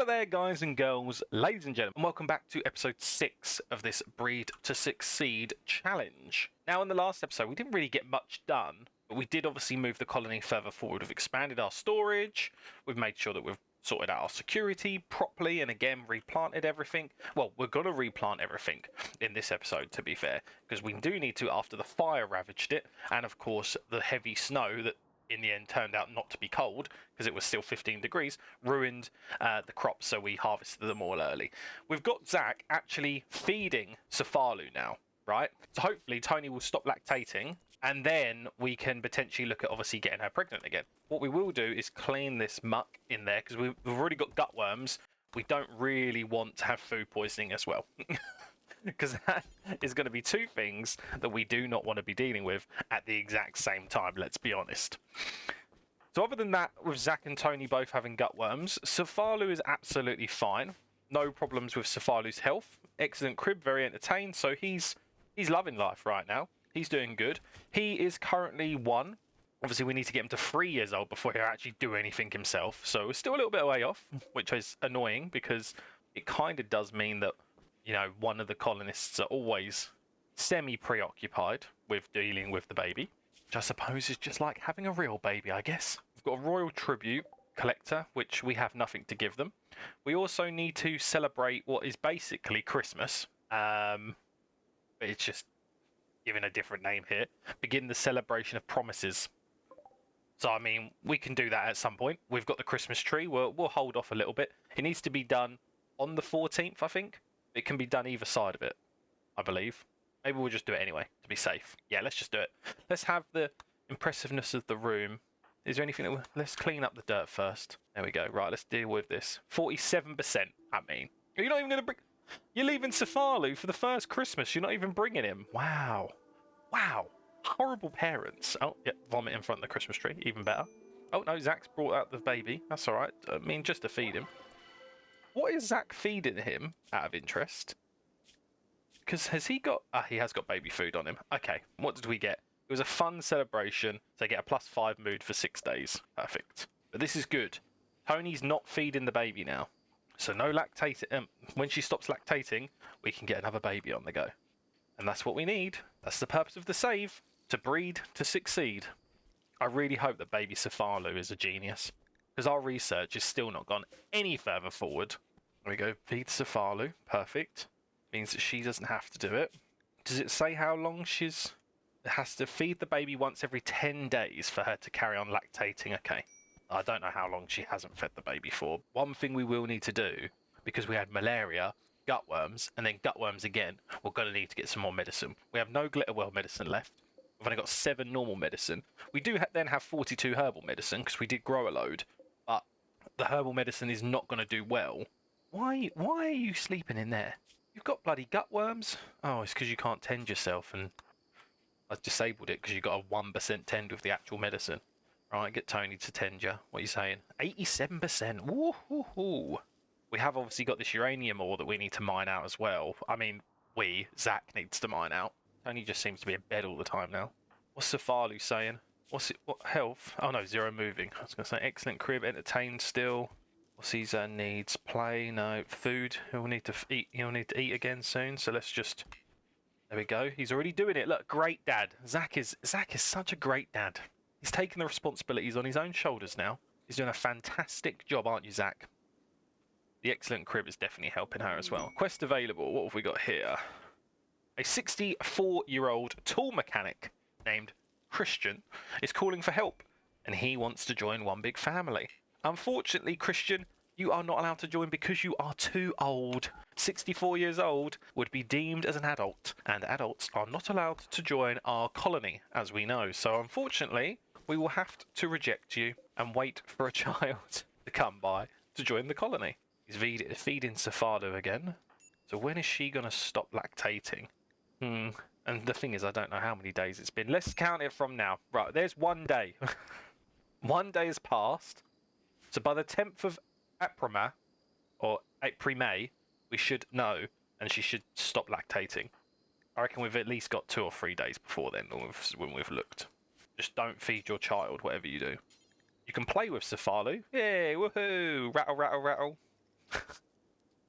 there, guys and girls, ladies and gentlemen, and welcome back to episode 6 of this Breed to Succeed challenge. Now, in the last episode, we didn't really get much done, but we did obviously move the colony further forward. We've expanded our storage, we've made sure that we've sorted out our security properly, and again, replanted everything. Well, we're going to replant everything in this episode, to be fair, because we do need to after the fire ravaged it, and of course, the heavy snow that in the end turned out not to be cold because it was still 15 degrees, ruined the crops, so we harvested them all early. We've got Zach actually feeding Cefalu now, right? So hopefully Tony will stop lactating, and then we can potentially look at obviously getting her pregnant again. What we will do is clean this muck in there because we've already got gutworms. We don't really want to have food poisoning as well. Because that is going to be two things that we do not want to be dealing with at the exact same time, let's be honest. So other than that, with Zach and Tony both having gutworms, Cefalu is absolutely fine. No problems with Cefalu's health. Excellent crib, very entertained, so he's loving life right now. He's doing good. He is currently 1. Obviously, we need to get him to 3 years old before he'll actually do anything himself. So we're still a little bit away off, which is annoying because it kind of does mean that, you know, one of the colonists are always semi-preoccupied with dealing with the baby, which I suppose is just like having a real baby, I guess. We've got a royal tribute collector, which we have nothing to give them. We also need to celebrate what is basically Christmas. But it's just given a different name here. Begin the celebration of promises. So, I mean, we can do that at some point. We've got the Christmas tree. We'll hold off a little bit. It needs to be done on the 14th, I think. It can be done either side of it, I believe. Maybe we'll just do it anyway, to be safe. Yeah, let's just do it. Let's have the impressiveness of the room. Is there anything that let's clean up the dirt first. There we go. Right, let's deal with this. 47%, I mean. You're not even going to bring... You're leaving Cefalu for the first Christmas. You're not even bringing him. Wow. Wow. Horrible parents. Oh, yeah, vomit in front of the Christmas tree. Even better. Oh, no, Zach's brought out the baby. That's all right. I mean, just to feed him. What is Zach feeding him, out of interest? Because has he got... he has got baby food on him. Okay, what did we get? It was a fun celebration. So they get a +5 mood for 6 days. Perfect. But this is good. Tony's not feeding the baby now. So no lactating. When she stops lactating, we can get another baby on the go. And that's what we need. That's the purpose of the save. To breed, to succeed. I really hope that baby Cefalu is a genius. Because our research is still not gone any further forward. There we go. Feed Cefalu. Perfect. Means that she doesn't have to do it. Does it say how long she's... It has to feed the baby once every 10 days for her to carry on lactating. Okay. I don't know how long she hasn't fed the baby for. One thing we will need to do, because we had malaria, gutworms, and then gutworms again, we're going to need to get some more medicine. We have no glitterwell medicine left. We've only got 7 normal medicine. We do then have 42 herbal medicine, because we did grow a load. But the herbal medicine is not going to do well. Why are you sleeping in there? You've got bloody gutworms. Oh, it's because you can't tend yourself, and I've disabled it because you got a 1% tend with the actual medicine. Right, get Tony to tend you. What are you saying? 87%. Woo-hoo-hoo. We have obviously got this uranium ore that we need to mine out as well. I mean, Zach needs to mine out. Tony just seems to be in bed all the time now. What's Cefalu saying? What health? Oh no, 0 moving. I was going to say excellent crib, entertained still. What's his needs? Play, no. Food. He'll need to eat. He'll need to eat again soon. So let's just... There we go. He's already doing it. Look, great dad. Zach is such a great dad. He's taking the responsibilities on his own shoulders now. He's doing a fantastic job, aren't you, Zach? The excellent crib is definitely helping her as well. Quest available. What have we got here? A 64-year-old tool mechanic named Christian is calling for help, and he wants to join One Big Family. Unfortunately, Christian, you are not allowed to join because you are too old. 64 years old would be deemed as an adult, and adults are not allowed to join our colony, as we know. So unfortunately, we will have to reject you and wait for a child to come by to join the colony. He's feeding Cefalu again. So when is she going to stop lactating? And the thing is, I don't know how many days it's been. Let's count it from now. Right, there's 1 day. 1 day has passed. So by the 10th of April, or April-May, we should know, and she should stop lactating. I reckon we've at least got 2 or 3 days before then when we've looked. Just don't feed your child, whatever you do. You can play with Cefalu. Yay, woohoo! Rattle, rattle, rattle.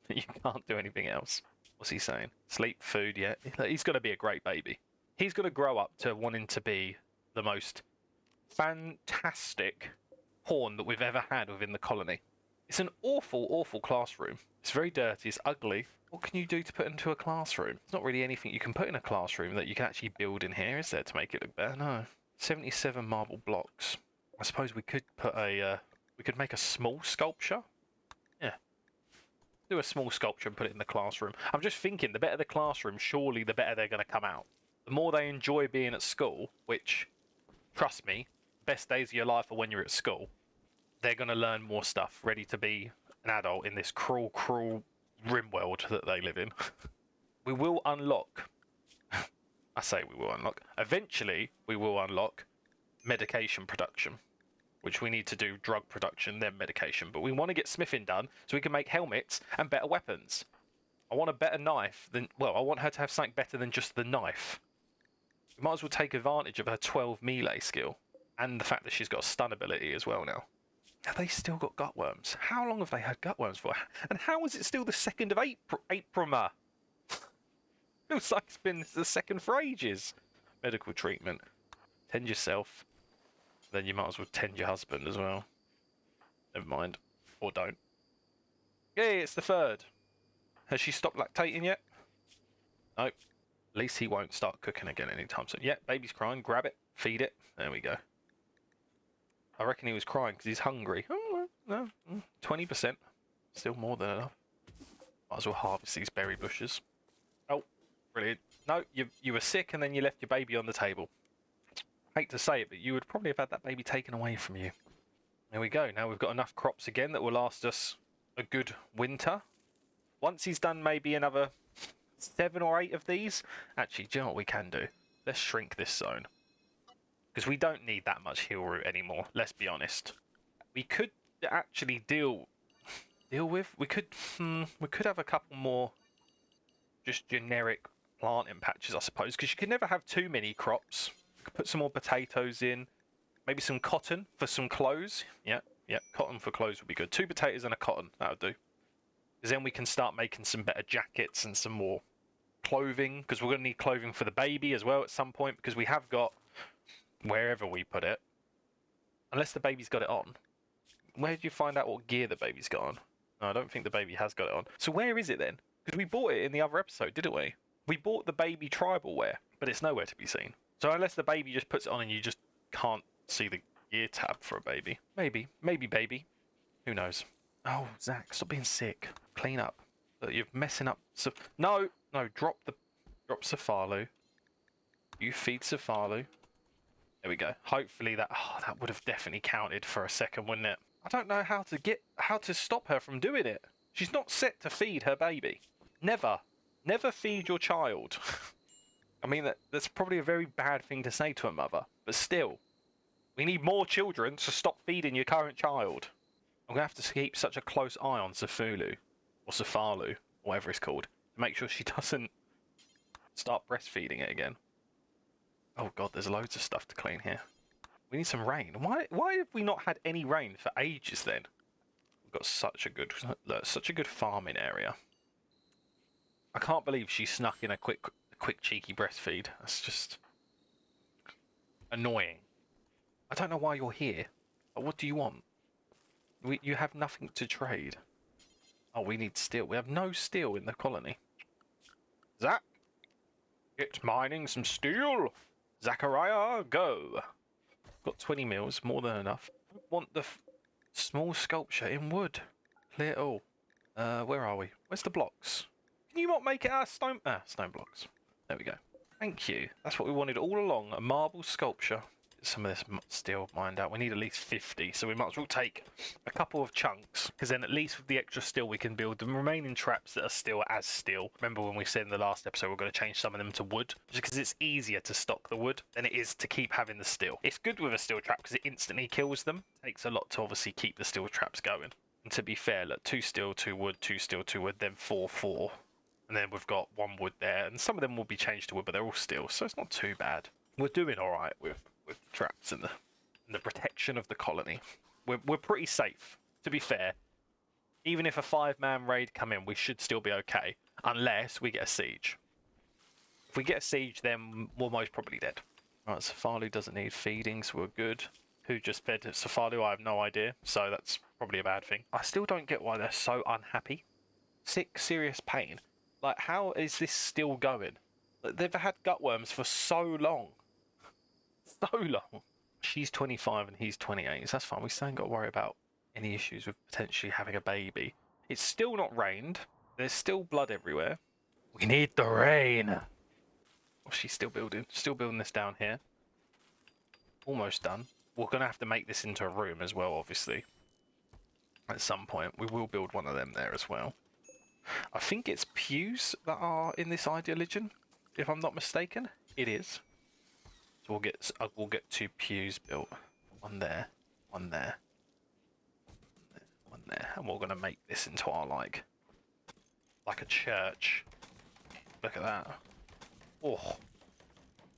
You can't do anything else. What's he saying? Sleep, food, yeah. He's going to be a great baby. He's going to grow up to wanting to be the most fantastic pawn that we've ever had within the colony. It's an awful, awful classroom. It's very dirty. It's ugly. What can you do to put into a classroom? There's not really anything you can put in a classroom that you can actually build in here, is there, to make it look better? No. 77 marble blocks. I suppose we could put a... we could make a small sculpture. Yeah. Do a small sculpture and put it in the classroom. I'm just thinking, the better the classroom, surely the better they're going to come out. The more they enjoy being at school, which, trust me, best days of your life are when you're at school, they're going to learn more stuff, ready to be an adult in this cruel, cruel Rimworld that they live in. We will unlock... I say we will unlock. Eventually, we will unlock medication production, which we need to do drug production, then medication. But we want to get smithing done so we can make helmets and better weapons. I want a better knife than... well, I want her to have something better than just the knife. We might as well take advantage of her 12 melee skill. And the fact that she's got a stun ability as well now. Have they still got gutworms? How long have they had gutworms for? And how is it still the 2nd of April? Feels like it's been the 2nd for ages. Medical treatment. Tend yourself. Then you might as well tend your husband as well. Never mind. Or don't. Yay, it's the 3rd. Has she stopped lactating yet? Nope. At least he won't start cooking again anytime soon. Yeah, baby's crying. Grab it. Feed it. There we go. I reckon he was crying because he's hungry. Oh, no. 20%. Still more than enough. Might as well harvest these berry bushes. Oh, brilliant. No, you were sick and then you left your baby on the table. Hate to say it, but you would probably have had that baby taken away from you. There we go. Now we've got enough crops again that will last us a good winter. Once he's done maybe another 7 or 8 of these. Actually, do you know what we can do? Let's shrink this zone. Because we don't need that much heal root anymore, let's be honest. We could actually deal with... we could have a couple more just generic planting patches, I suppose. Because you can never have too many crops. We could put some more potatoes in. Maybe some cotton for some clothes. Yeah, cotton for clothes would be good. 2 potatoes and a cotton, that would do. Because then we can start making some better jackets and some more clothing. Because we're going to need clothing for the baby as well at some point. Because we have got... wherever we put it, unless the baby's got it on. Where did you find out what gear the baby's got on? No, I don't think the baby has got it on. So where is it then? Because we bought it in the other episode, didn't we? We bought the baby tribal wear, but it's nowhere to be seen. So unless the baby just puts it on and you just can't see the gear tab for a baby. Maybe baby. Who knows? Oh, Zach, stop being sick. Clean up. You're messing up. No, drop Safalu. You feed Safalu. There we go. Hopefully that would have definitely counted for a second, wouldn't it? I don't know how to stop her from doing it. She's not set to feed her baby. Never feed your child. I mean, that's probably a very bad thing to say to a mother, but still, we need more children to stop feeding your current child. I'm gonna have to keep such a close eye on Safulu or Safalu, whatever it's called, to make sure she doesn't start breastfeeding it again. Oh god, there's loads of stuff to clean here. We need some rain. Why have we not had any rain for ages then? We've got such a good farming area. I can't believe she snuck in a quick cheeky breastfeed. That's just annoying. I don't know why you're here. What do you want? You have nothing to trade. Oh, we need steel. We have no steel in the colony. Zach, get mining some steel. Zachariah, go! Got 20 mils, more than enough. I want the small sculpture in wood. Clear all. Where are we? Where's the blocks? Can you not make it out of stone? Stone blocks. There we go. Thank you. That's what we wanted all along. A marble sculpture. Get some of this steel mined out. We need at least 50, so we might as well take a couple of chunks, because then at least with the extra steel we can build the remaining traps that are still as steel. Remember when we said in the last episode we're going to change some of them to wood, just because it's easier to stock the wood than it is to keep having the steel. It's good with a steel trap because it instantly kills them. It takes a lot to obviously keep the steel traps going. And to be fair, look, 2 steel, 2 wood, 2 steel, 2 wood, then 4, 4. And then we've got 1 wood there, and some of them will be changed to wood, but they're all steel, so it's not too bad. We're doing alright with the traps and the protection of the colony. We're pretty safe, to be fair. Even if a 5-man raid come in, we should still be okay. Unless we get a siege. If we get a siege, then we're most probably dead. Right, Safalu doesn't need feeding, so we're good. Who just fed Safalu? I have no idea, so that's probably a bad thing. I still don't get why they're so unhappy. Sick, serious pain. Like, how is this still going? Like, they've had gutworms for so long. So long. She's 25 and he's 28, so that's fine. We still ain't got to worry about any issues with potentially having a baby. It's still not rained. There's still blood everywhere. We need the rain. Oh, she's still building. Still building this down here. Almost done. We're going to have to make this into a room as well, obviously. At some point. We will build one of them there as well. I think it's pews that are in this ideologian, if I'm not mistaken. It is. So we'll get 2 pews built. One there. One there. One there. And we're going to make this into our, like a church. Look at that. Oh.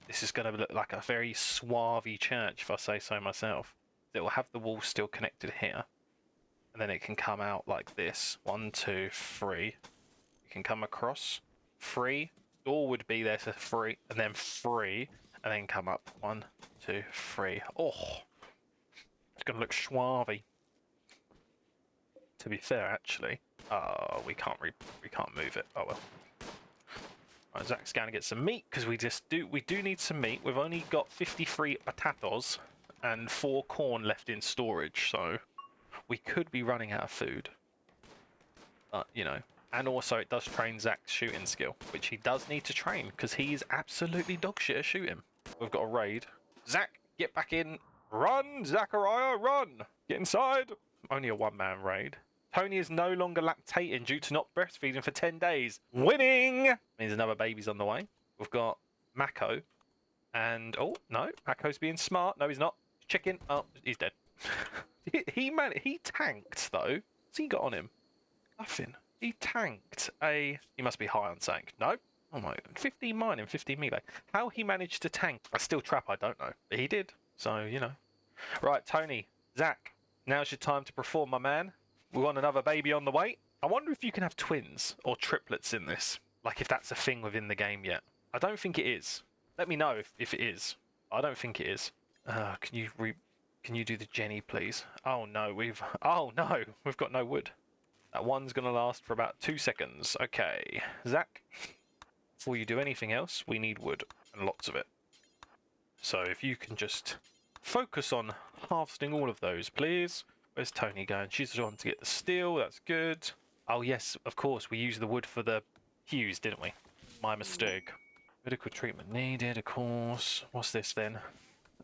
This is going to look like a very suave church, if I say so myself. It will have the wall still connected here. And then it can come out like this. 1, 2, 3. You can come across. 3. Door would be there, so 3. And then 3. And then come up. 1, 2, 3. Oh. It's going to look suave. To be fair, actually. Oh, we can't move it. Oh well. Right, Zach's going to get some meat because we do need some meat. We've only got 53 potatoes and 4 corn left in storage, so we could be running out of food. But you know, and also it does train Zach's shooting skill, which he does need to train because he is absolutely dog shit at shooting. We've got a raid. Zach, get back in. Run, Zachariah, run! Get inside. Only a 1-man raid. Tony is no longer lactating due to not breastfeeding for 10 days. Winning! Means another baby's on the way. We've got Mako. And, oh, no. Mako's being smart. No, he's not. Chicken. Oh, he's dead. he tanked, though. What's he got on him? Nothing. He tanked a... He must be high on tank. No. Oh, my... 15 mine and 15 melee. How he managed to tank a steel trap, I don't know. But he did. So, you know. Right, Tony. Zach. Now's your time to perform, my man. We want another baby on the way. I wonder if you can have twins or triplets in this. Like if that's a thing within the game yet. I don't think it is. Let me know if it is. I don't think it is. Can you do the Jenny, please? Oh no, we've got no wood. That one's gonna last for about 2 seconds. Okay, Zach. Before you do anything else, we need wood and lots of it. So if you can just focus on harvesting all of those, please. Where's Tony going? She's trying to get the steel. That's good. Oh, yes, of course. We used the wood for the pews, didn't we? My mistake. Medical treatment needed, of course. What's this, then?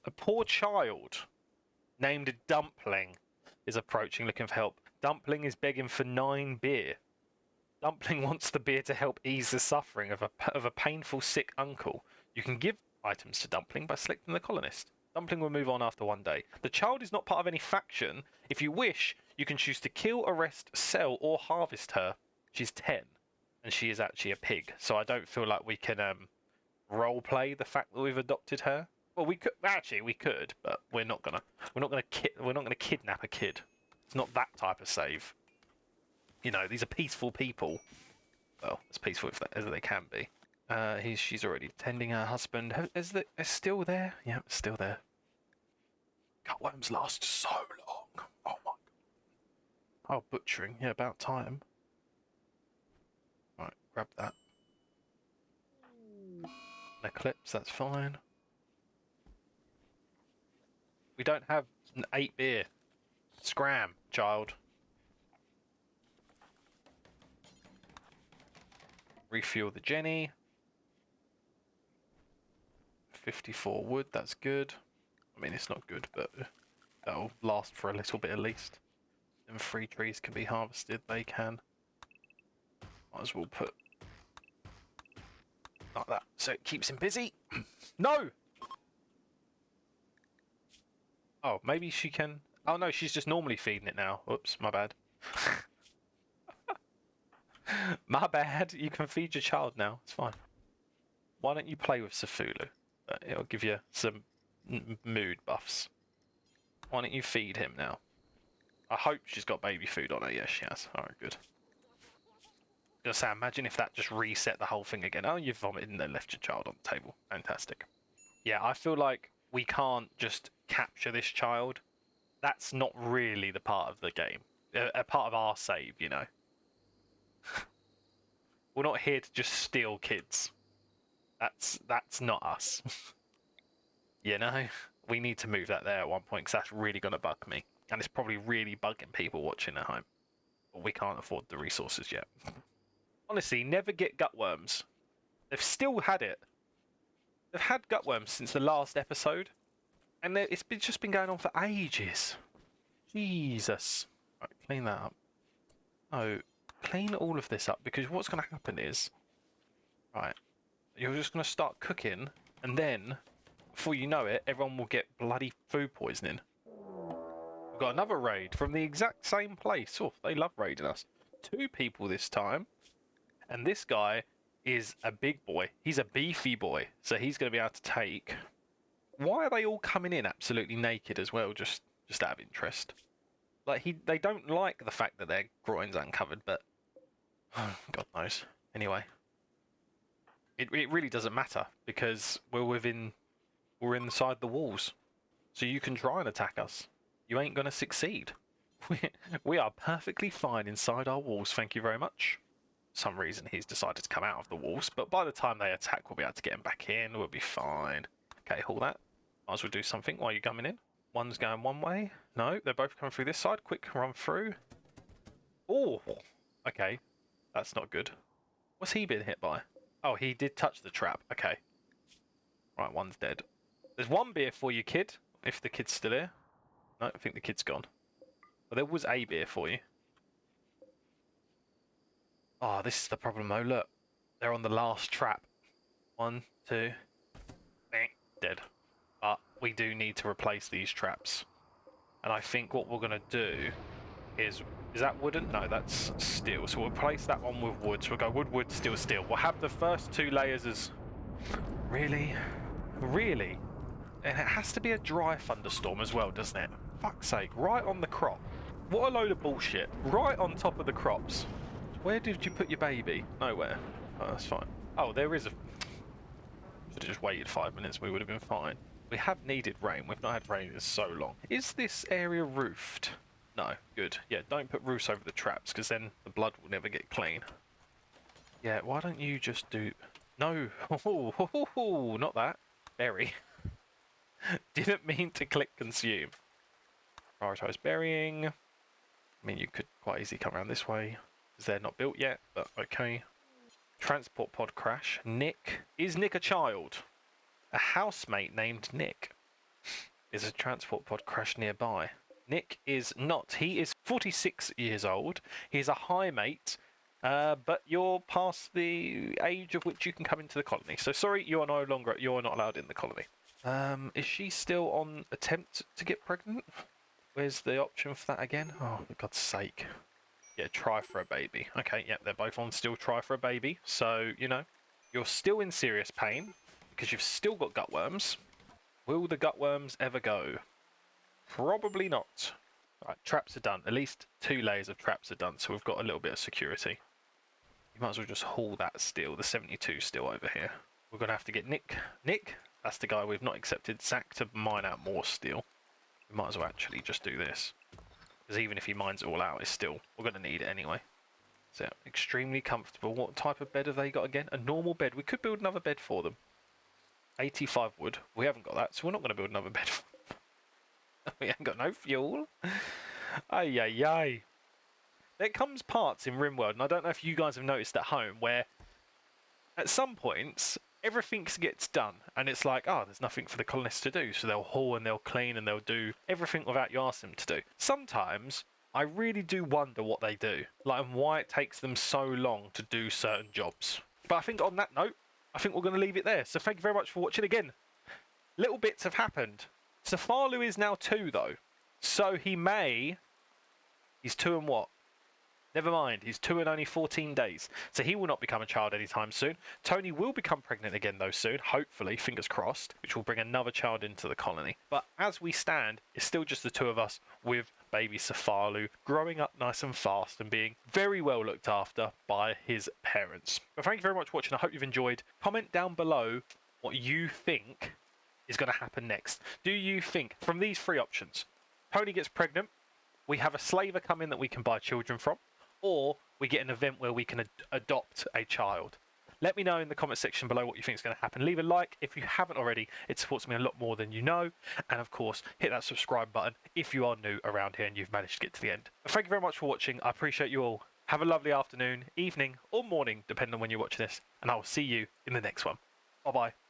A poor child named Dumpling is approaching, looking for help. Dumpling is begging for 9 beer. Dumpling wants the beer to help ease the suffering of a painful, sick uncle. You can give items to Dumpling by selecting the colonist. Dumpling will move on after 1 day. The child is not part of any faction. If you wish, you can choose to kill, arrest, sell, or harvest her. She's 10, and she is actually a pig. So I don't feel like we can roleplay the fact that we've adopted her. Well, we could actually, but we're not gonna kidnap a kid. It's not that type of save. You know, these are peaceful people. Well, as peaceful as they can be. She's already tending her husband. Is still there? Yeah, still there. Cutworms last so long. Oh my god. Oh, butchering. Yeah, about time. Right, grab that. An eclipse, that's fine. We don't have an 8 beer. Scram, child. Refuel the Jenny. 54 wood, that's good. I mean, it's not good, but that'll last for a little bit at least. And 3 trees can be harvested, they can. Might as well put like that, so it keeps him busy. No! Oh, maybe she can... Oh no, she's just normally feeding it now. Oops, my bad. My bad, you can feed your child now, it's fine. Why don't you play with Safulu? It'll give you some mood buffs. Why don't you feed him now? I hope she's got baby food on her. Yes, she has. All right, good. Just say, imagine if that just reset the whole thing again. Oh, you've vomited and then left your child on the table. Fantastic. Yeah, I feel like we can't just capture this child. That's not really the part of the game. A part of our save, you know. We're not here to just steal kids. That's not us. You know? We need to move that there at one point because that's really going to bug me. And it's probably really bugging people watching at home. But we can't afford the resources yet. Honestly, never get gutworms. They've still had it. They've had gutworms since the last episode. And it's just been going on for ages. Jesus. Right, clean that up. Oh, clean all of this up because what's going to happen is... Right, you're just going to start cooking and then... Before you know it, everyone will get bloody food poisoning. We've got another raid from the exact same place. Oh, they love raiding us. 2 people this time. And this guy is a big boy. He's a beefy boy. So he's going to be able to take... Why are they all coming in absolutely naked as well? Just out of interest. Like, they don't like the fact that their groin's uncovered, but... God knows. Anyway. It really doesn't matter, because we're inside the walls. So you can try and attack us. You ain't gonna succeed. We are perfectly fine inside our walls, thank you very much. For some reason he's decided to come out of the walls, but by the time they attack, we'll be able to get him back in. We'll be fine. Okay, hold that. Might as well do something while you're coming in. One's going one way. No, they're both coming through this side. Quick, run through. Oh, okay. That's not good. What's he been hit by? Oh, he did touch the trap. Okay. Right, one's dead. There's 1 beer for you, kid. If the kid's still here. No, I think the kid's gone. Well, there was a beer for you. Oh, this is the problem though. Look. They're on the last trap. 1, 2. Dead. But we do need to replace these traps. And I think what we're going to do is... Is that wooden? No, that's steel. So we'll replace that one with wood. So we'll go wood, wood, steel, steel. We'll have the first 2 layers as... Really? Really? And it has to be a dry thunderstorm as well, doesn't it? Fuck's sake, right on the crop. What a load of bullshit. Right on top of the crops. Where did you put your baby? Nowhere. Oh, that's fine. Oh, there is a... Should have just waited 5 minutes, we would have been fine. We have needed rain. We've not had rain in so long. Is this area roofed? No. Good. Yeah, don't put roofs over the traps, because then the blood will never get clean. Yeah, why don't you just do... No. Oh, not that. Berry. Didn't mean to click consume. Prioritize burying. I mean, you could quite easily come around this way, because they're not built yet, but okay. Transport pod crash. Nick. Is Nick a child? A housemate named Nick. Is a transport pod crash nearby? Nick is not. He is 46 years old. He's a high mate, but you're past the age of which you can come into the colony. So sorry, you are no longer. You are not allowed in the colony. Is she still on attempt to get pregnant? Where's the option for that again? Oh, for God's sake. Yeah, try for a baby. Okay, yeah, they're both on still try for a baby. So, you know, you're still in serious pain because you've still got gutworms. Will the gutworms ever go? Probably not. Right, traps are done. At least 2 layers of traps are done, so we've got a little bit of security. You might as well just haul that steel, the 72 steel over here. We're going to have to get Nick. Nick, that's the guy we've not accepted. Zach to mine out more steel. We might as well actually just do this. Because even if he mines it all out, it's still... We're going to need it anyway. So, extremely comfortable. What type of bed have they got again? A normal bed. We could build another bed for them. 85 wood. We haven't got that, so we're not going to build another bed for them. We ain't got no fuel. Ay, ay, ay. There comes parts in Rimworld, and I don't know if you guys have noticed at home, where at some points, everything gets done, and it's like, oh, there's nothing for the colonists to do, so they'll haul and they'll clean and they'll do everything without you ask them to do. Sometimes, I really do wonder what they do, like, and why it takes them so long to do certain jobs. But I think on that note, I think we're going to leave it there. So thank you very much for watching again. Little bits have happened. Safalu is now 2, though. So he may... He's 2 and what? Never mind, he's 2 and only 14 days. So he will not become a child anytime soon. Tony will become pregnant again, though, soon. Hopefully, fingers crossed. Which will bring another child into the colony. But as we stand, it's still just the 2 of us with baby Cefalu growing up nice and fast and being very well looked after by his parents. But thank you very much for watching. I hope you've enjoyed. Comment down below what you think is going to happen next. Do you think, from these three options, Pony gets pregnant, we have a slaver come in that we can buy children from, or we get an event where we can adopt a child? Let me know in the comment section below what you think is going to happen. Leave a like if you haven't already. It supports me a lot more than you know. And of course, hit that subscribe button if you are new around here and you've managed to get to the end. But thank you very much for watching. I appreciate you all. Have a lovely afternoon, evening, or morning, depending on when you're watching this. And I will see you in the next one. Bye-bye.